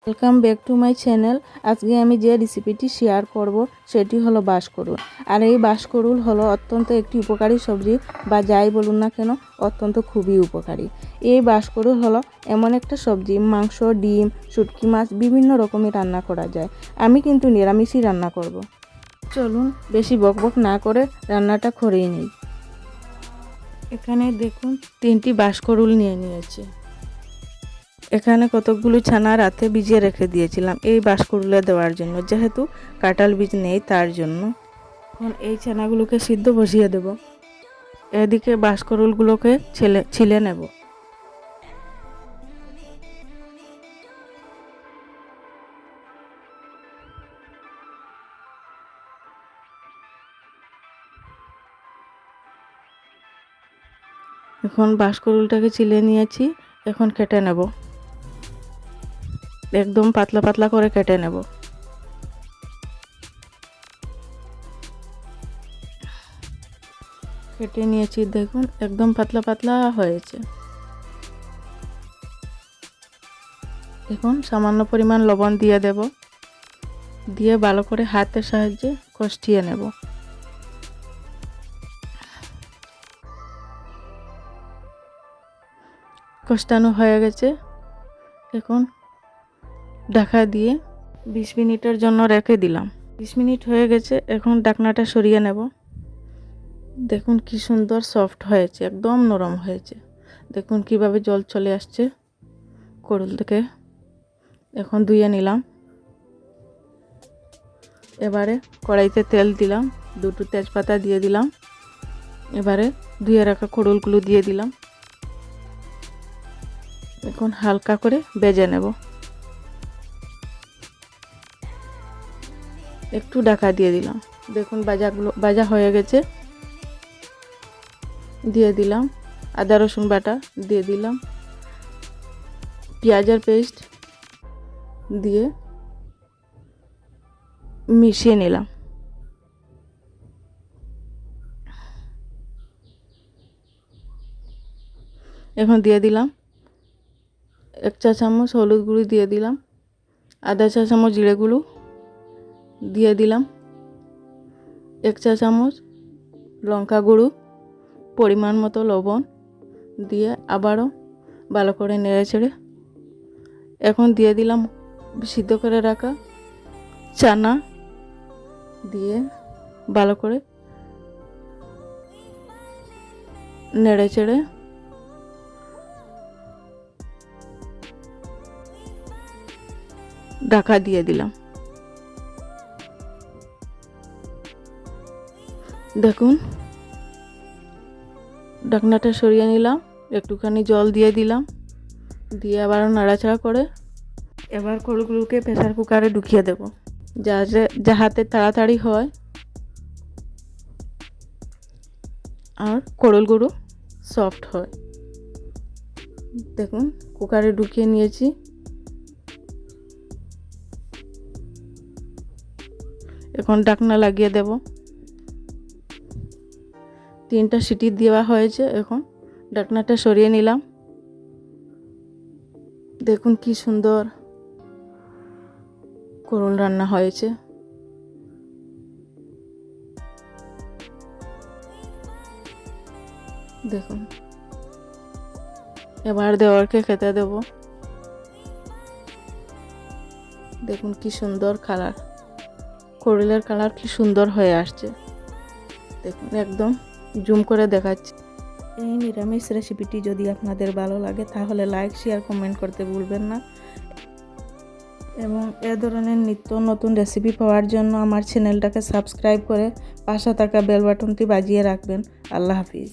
Welcome back to my channel. আজকে আমি যে রেসিপিটি শেয়ার করব সেটি হলো বাঁশকরুল। আর এই বাঁশকরুল হলো অত্যন্ত একটি উপকারী সবজি, বা যাই বলুন না কেন অত্যন্ত খুবই উপকারী। এই বাঁশকরুল হলো এমন একটা সবজি, মাংস, ডিম, শুটকি মাছ বিভিন্ন রকমের রান্না করা যায়। আমি কিন্তু নিরামিষই রান্না করব। চলুন বেশি বকবক না করে রান্নাটা করেই নিই। এখানে দেখুন 3টি বাঁশকরুল নিয়েছি। এখানে কতকগুলো ছানা রাতে ভিজিয়ে রেখে দিয়েছিলাম এই বাঁশকরুলে দেওয়ার জন্য, যেহেতু কাঁঠাল বীজ নেই তার জন্য। এখন এই ছানাগুলোকে সিদ্ধ বসিয়ে দেব। এদিকে বাঁশকরুলগুলোকে ছিলে নেব। এখন বাঁশকরুলটাকে ছিলে নিয়েছি, এখন কেটে নেব। একদম পাতলা পাতলা করে কেটে নেব। কেটে নিয়েছি, দেখুন একদম পাতলা পাতলা হয়েছে। এখন সামান্য পরিমাণ লবণ দিয়ে দেব, দিয়ে ভালো করে হাতের সাহায্যে কষিয়ে নেব। কষানো হয়ে গেছে, এখন ঢাকা দিয়ে 20 মিনিটের জন্য রেখে দিলাম। 20 মিনিট হয়ে গেছে, এখন ঢাকনাটা সরিয়ে নেব। দেখুন কি সুন্দর সফট হয়েছে, একদম নরম হয়েছে। দেখুন কিভাবে জল চলে আসছে করুল থেকে। এখন ধুয়ে নিলাম। এবারে কড়াইতে তেল দিলাম, 2টো তেজপাতা দিয়ে দিলাম। এবারে ধুয়ে রাখা করুলগুলো দিয়ে দিলাম। এখন হালকা করে ভেজে নেব। একটু ঢাকা দিয়ে দিলাম। দেখুন ভাজা হয়ে গেছে। দিয়ে দিলাম আদা রসুন বাটা, দিয়ে দিলাম পেঁয়াজের পেস্ট, দিয়ে মিশিয়ে নিলাম। এখন দিয়ে দিলাম 1 চা চামচ হলুদ গুঁড়ো, দিয়ে দিলাম আধা চা চামচ জিরে গুঁড়ো, দিয়ে দিলাম 1 চা চামচ লঙ্কা গুঁড়ো, পরিমাণ মতো লবণ দিয়ে আবারও ভালো করে নেড়ে চেড়ে এখন দিয়ে দিলাম সিদ্ধ করে রাখা চানা, দিয়ে ভালো করে নেড়ে চেড়ে ঢাকা দিয়ে দিলাম। দেখুন ঢাকনাটা সরিয়ে নিলাম, একটুখানি জল দিয়ে দিলাম, দিয়ে আবার নাড়াচাড়া করে এবার করুলগুলোকে প্রেসার কুকারে ঢুকিয়ে দেব, যাহাতে তাড়াতাড়ি হয় আর করুলগুলো সফট হয়। দেখুন কুকারে ঢুকিয়ে নিয়েছি। এখন ঢাকনা লাগিয়ে দেব। 3টা সিটি দেওয়া হয়েছে, এখন ঢাকনাটা সরিয়ে নিলাম। দেখুন কি সুন্দর করুল রান্না হয়েছে। দেখুন এবার দেওয়ারকে খেতে দেব। দেখুন কি সুন্দর কালার, করুলের কালার কি সুন্দর হয়ে আসছে। দেখুন একদম জুম করে দেখাচ্ছি। এই নিরামিষ রেসিপিটি যদি আপনাদের ভালো লাগে তাহলে লাইক, শেয়ার, কমেন্ট করতে ভুলবেন না। এবং এ ধরনের নিত্য নতুন রেসিপি পাওয়ার জন্য আমার চ্যানেলটাকে সাবস্ক্রাইব করে পাশে থাকা বেল বাটনটি বাজিয়ে রাখবেন। আল্লাহ হাফিজ।